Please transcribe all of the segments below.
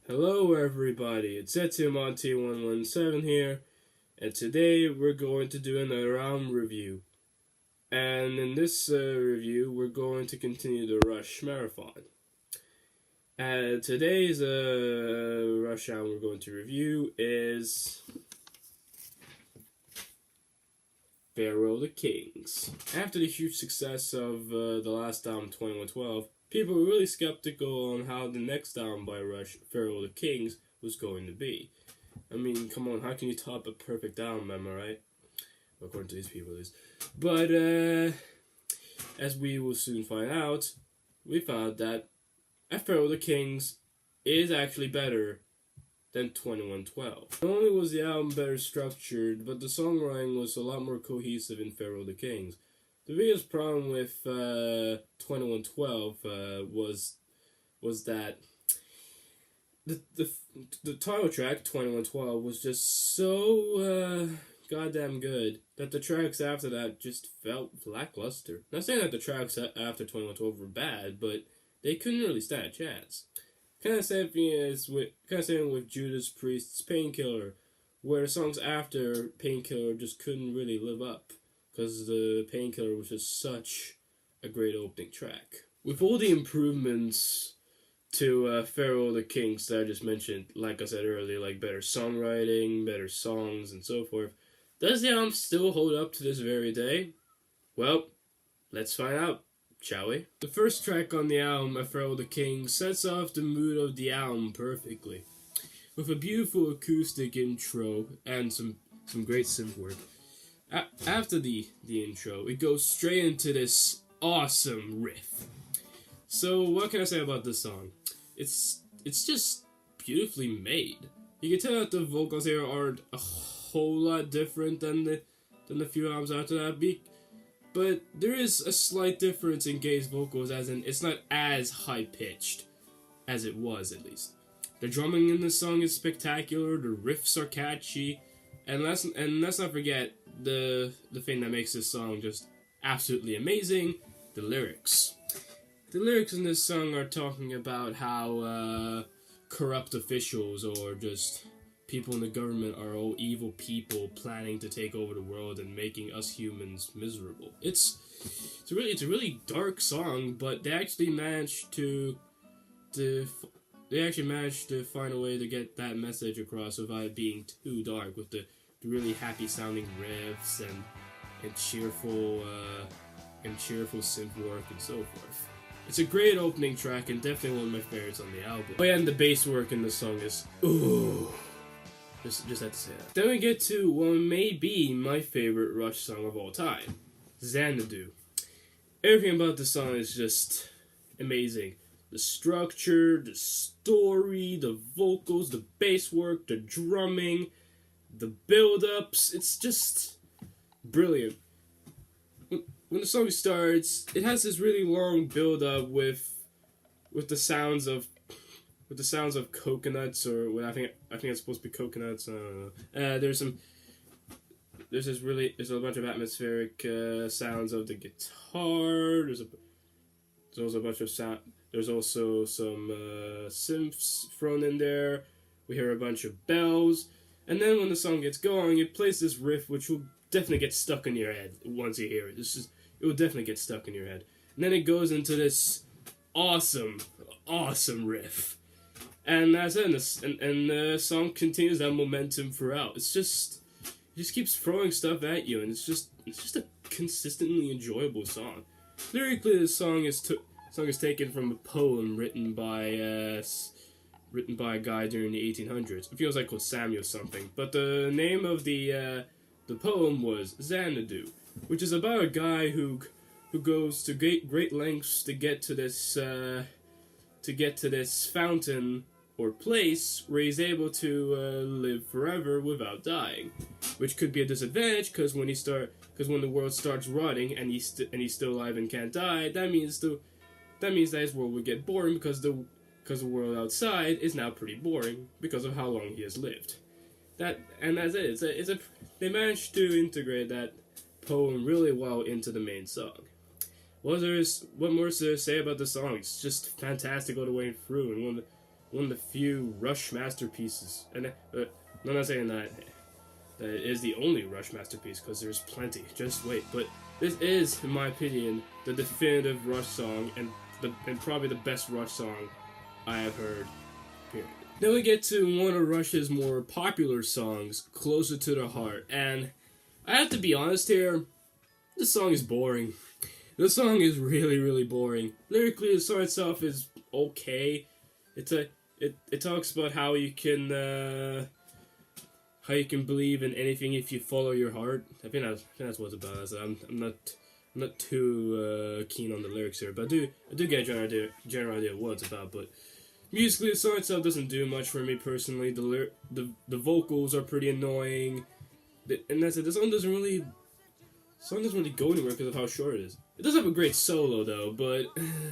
Hello everybody, it's Monty117 here, and today we're going to do another album review. And in this review, we're going to continue the Rush Marathon. Today's Rush album we're going to review is Pharaoh the Kings. After the huge success of the last album, 2112, people were really skeptical on how the next album by Rush, Pharaoh the Kings, was going to be. I mean, come on, how can you top a perfect album, am I right? According to these people, at least. But, as we will soon find out, we found that Pharaoh the Kings is actually better than 2112. Not only was the album better structured, but the songwriting was a lot more cohesive in Pharaoh the Kings. The biggest problem with 2112 was that the title track 2112 was just so goddamn good that the tracks after that just felt lackluster. Not saying that the tracks after 2112 were bad, but they couldn't really stand a chance. Kind of same with Judas Priest's Painkiller, where the songs after Painkiller just couldn't really live up, because the Painkiller was just such a great opening track. With all the improvements to Pharaoh the Kings that I just mentioned, like I said earlier, like better songwriting, better songs, and so forth, does the album still hold up to this very day? Well, let's find out, shall we? The first track on the album, Pharaoh the King, sets off the mood of the album perfectly, with a beautiful acoustic intro and some great synth work. After the intro, it goes straight into this awesome riff. So what can I say about this song? It's just beautifully made. You can tell that the vocals here aren't a whole lot different than the few albums after that. But there is a slight difference in Gaye's vocals, as in it's not as high-pitched as it was, at least. The drumming in this song is spectacular, the riffs are catchy, and let's not forget the thing that makes this song just absolutely amazing, the lyrics. The lyrics in this song are talking about how corrupt officials or just people in the government are all evil people planning to take over the world and making us humans miserable. It's a really dark song, but they actually managed to find a way to get that message across without it being too dark, with the really happy sounding riffs and cheerful synth work and so forth. It's a great opening track and definitely one of my favorites on the album. Oh yeah, and the bass work in the song is ooh. Just had to say that. Then we get to what may be my favorite Rush song of all time, Xanadu. Everything about the song is just amazing. The structure, the story, the vocals, the bass work, the drumming, the build-ups, it's just brilliant. When the song starts, it has this really long build-up with the sounds of coconuts, or what I think it's supposed to be coconuts. I don't know. There's a bunch of atmospheric sounds of the guitar. There's also a bunch of sound. There's also some synths thrown in there. We hear a bunch of bells, and then when the song gets going, it plays this riff, which will definitely get stuck in your head once you hear it. It will definitely get stuck in your head, and then it goes into this awesome riff. And that's it, and the song continues that momentum throughout. It just keeps throwing stuff at you, and it's just a consistently enjoyable song. Lyrically, the song is taken from a poem written by a guy during the 1800s. It feels like called Samuel something, but the name of the poem was Xanadu, which is about a guy who goes to great lengths to get to this fountain or place where he's able to live forever without dying, which could be a disadvantage because when the world starts rotting and he's still alive and can't die, that means that his world would get boring because the world outside is now pretty boring because of how long he has lived. That's it. They managed to integrate that poem really well into the main song. What more is there to say about the song? It's just fantastic all the way through, and one of the few Rush masterpieces. And I'm not saying that it is the only Rush masterpiece, because there's plenty. Just wait. But this is, in my opinion, the definitive Rush song, and probably the best Rush song I have heard. Period. Then we get to one of Rush's more popular songs, Closer to the Heart, and I have to be honest here, this song is boring. The song is really, really boring. Lyrically, the song itself is okay. It talks about how you can believe in anything if you follow your heart. I think that's what it's about. I'm not too keen on the lyrics here, but I do get a general idea of what it's about. But musically, the song itself doesn't do much for me personally. The vocals are pretty annoying, and that's it. The song doesn't really go anywhere because of how short it is. It does have a great solo though, but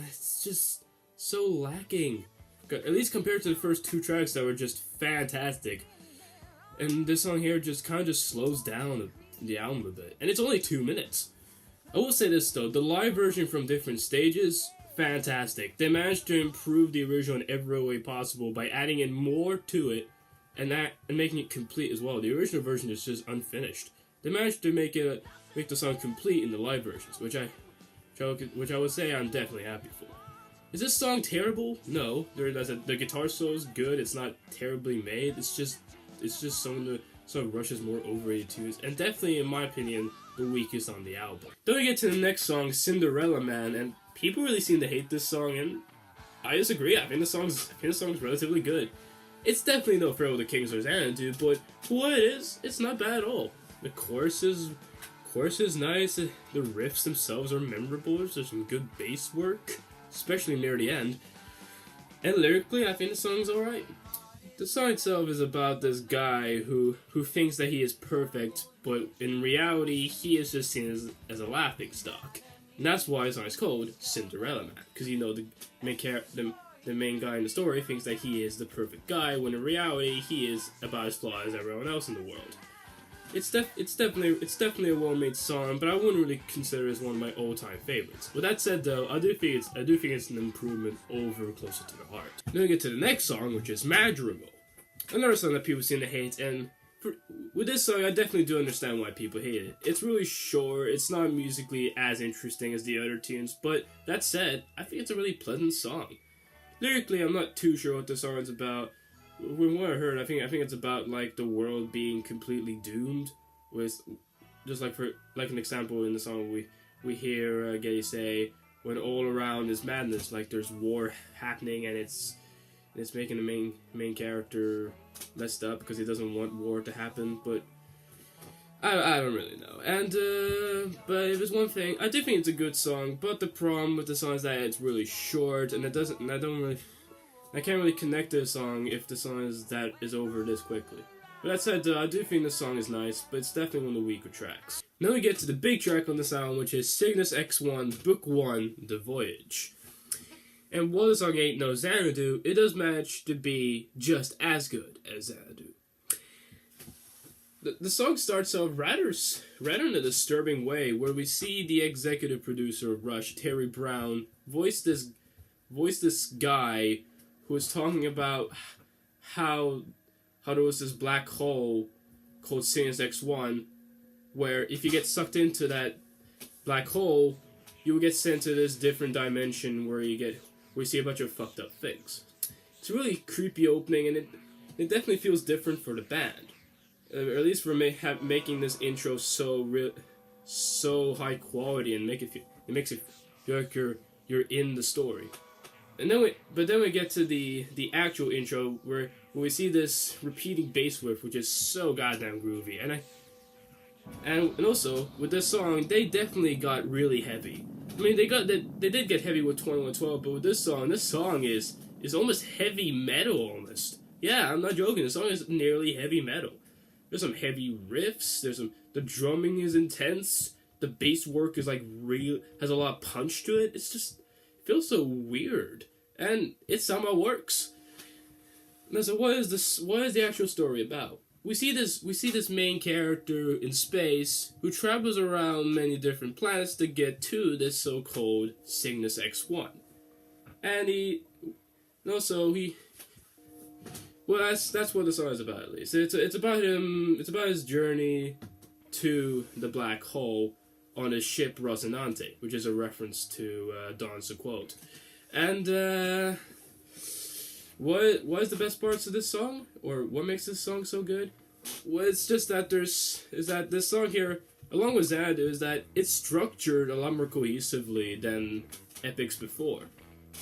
it's just so lacking. At least compared to the first two tracks that were just fantastic. And this song here just kind of just slows down the album a bit. And it's only 2 minutes. I will say this though, the live version from different stages, fantastic. They managed to improve the original in every way possible by adding in more to it and making it complete as well. The original version is just unfinished. They managed to make the song complete in the live versions, which I would say I'm definitely happy for. Is this song terrible? No. The guitar solo is good. It's not terribly made. It's just some of Rush's more overrated tunes, and definitely, in my opinion, the weakest on the album. Then we get to the next song, Cinderella Man, and people really seem to hate this song, and I disagree. I think the song's relatively good. It's definitely no Farewell to King's Xanadu, but for what it is, it's not bad at all. The chorus is nice. The riffs themselves are memorable. There's some good bass work, especially near the end. And lyrically, I think the song's alright. The song itself is about this guy who thinks that he is perfect, but in reality, he is just seen as a laughingstock. And that's why the song is called Cinderella Man. Because, the main guy in the story thinks that he is the perfect guy, when in reality, he is about as flawed as everyone else in the world. It's definitely a well-made song, but I wouldn't really consider it as one of my all-time favorites. With that said, though, I do think it's an improvement over Closer to the Heart. Then we get to the next song, which is Madrigal. Another song that people seem to hate, and with this song, I definitely do understand why people hate it. It's really short. It's not musically as interesting as the other tunes, but that said, I think it's a really pleasant song. Lyrically, I'm not too sure what the song is about. From what I heard, I think it's about like the world being completely doomed. With just like an example in the song, we hear Getty say, "When all around is madness, like there's war happening, and it's making the main character messed up because he doesn't want war to happen." But I don't really know. And but if there's one thing, I do think it's a good song. But the problem with the song is that it's really short, and I can't really connect to the song if the song is over this quickly. But that said, I do think the song is nice, but it's definitely one of the weaker tracks. Now we get to the big track on this album, which is Cygnus X1, Book 1, The Voyage. And while the song ain't no Xanadu, it does manage to be just as good as Xanadu. The song starts off rather in a disturbing way, where we see the executive producer of Rush, Terry Brown, voice this guy who was talking about how there was this black hole called Cygnus X1, where if you get sucked into that black hole, you will get sent to this different dimension where you see a bunch of fucked up things. It's a really creepy opening, and it definitely feels different for the band, or at least for making this intro so high quality, and it makes it feel like you're in the story. And then we get to the actual intro where we see this repeating bass riff, which is so goddamn groovy. And also with this song, they definitely got really heavy. I mean, they did get heavy with 2112, but with this song is almost heavy metal almost. Yeah, I'm not joking. The song is nearly heavy metal. There's some heavy riffs. The drumming is intense. The bass work is has a lot of punch to it. It feels so weird, and it somehow works. Now, so what is the actual story about? We see this main character in space who travels around many different planets to get to this so-called Cygnus X1, and he Well, that's what the song is about, at least. It's about him. It's about his journey to the black hole on his ship Rocinante, which is a reference to Don's quote. And what is the best parts of this song, or what makes this song so good? Well, it's just that this song here, along with Xanadu, is that it's structured a lot more cohesively than epics before.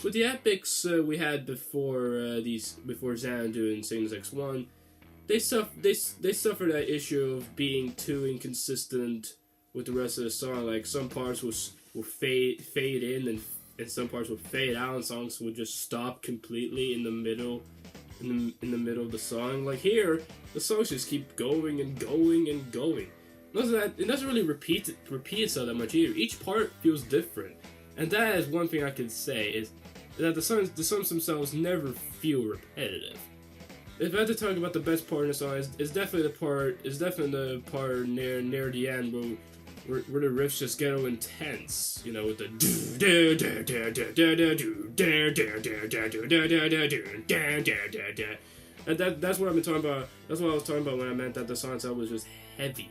With the epics we had before Xanadu and Cygnus X1, they suffer that issue of being too inconsistent with the rest of the song. Like some parts will fade in and some parts will fade out, and songs will just stop completely in the middle of the song. Like here, the songs just keep going and going and going. It doesn't really repeat itself that much either. Each part feels different, and that is one thing I can say is that the songs themselves never feel repetitive. If I had to talk about the best part in the song, it's definitely the part near the end where the riffs just get all intense, you know, with the and that's what I've been talking about. That's what I was talking about when I meant that the song itself was just heavy,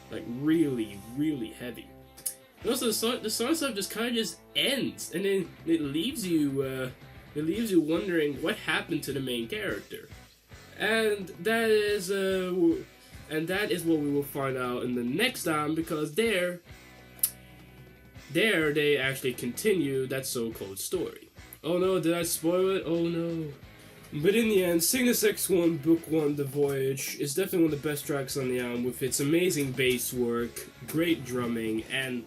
like really, really heavy. And also the song itself just kind of just ends, and then it leaves you wondering what happened to the main character, and that is what we will find out in the next album, because there they actually continue that so-called story. Oh no, did I spoil it? Oh no. But in the end, Cygnus X1 Book 1 The Voyage is definitely one of the best tracks on the album, with its amazing bass work, great drumming, and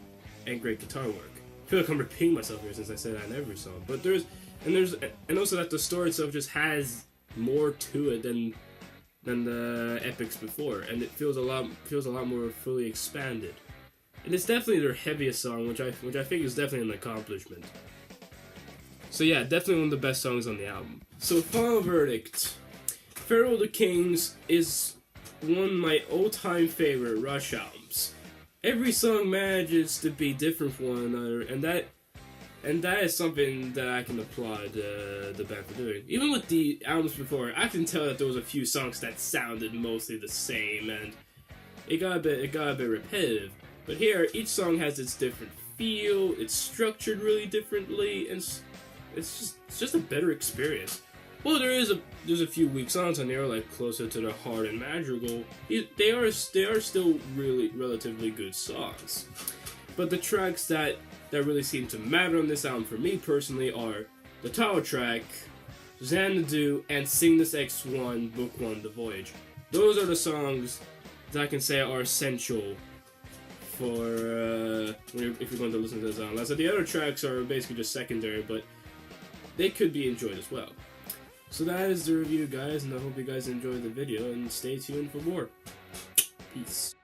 great guitar work. I feel like I'm repeating myself here since I said that in every song. But there's also that the story itself just has more to it than the epics before, and it feels a lot more fully expanded. And it's definitely their heaviest song, which I think is definitely an accomplishment. So yeah, definitely one of the best songs on the album. So final verdict: Pharaoh of the Kings is one of my all-time favorite Rush albums. Every song manages to be different from one another, and that is something that I can applaud the band for doing. Even with the albums before, I can tell that there was a few songs that sounded mostly the same, and it got a bit repetitive. But here, each song has its different feel. It's structured really differently, and it's just a better experience. Well, there's a few weak songs on there, like Closer to the Heart and Madrigal. They are still really relatively good songs. But the tracks that really seem to matter on this album for me personally are the title track, Xanadu, and Cygnus X1 Book 1 The Voyage. Those are the songs that I can say are essential for if you're going to listen to this album. So the other tracks are basically just secondary, but they could be enjoyed as well. So that is the review, guys, and I hope you guys enjoyed the video, and stay tuned for more. Peace.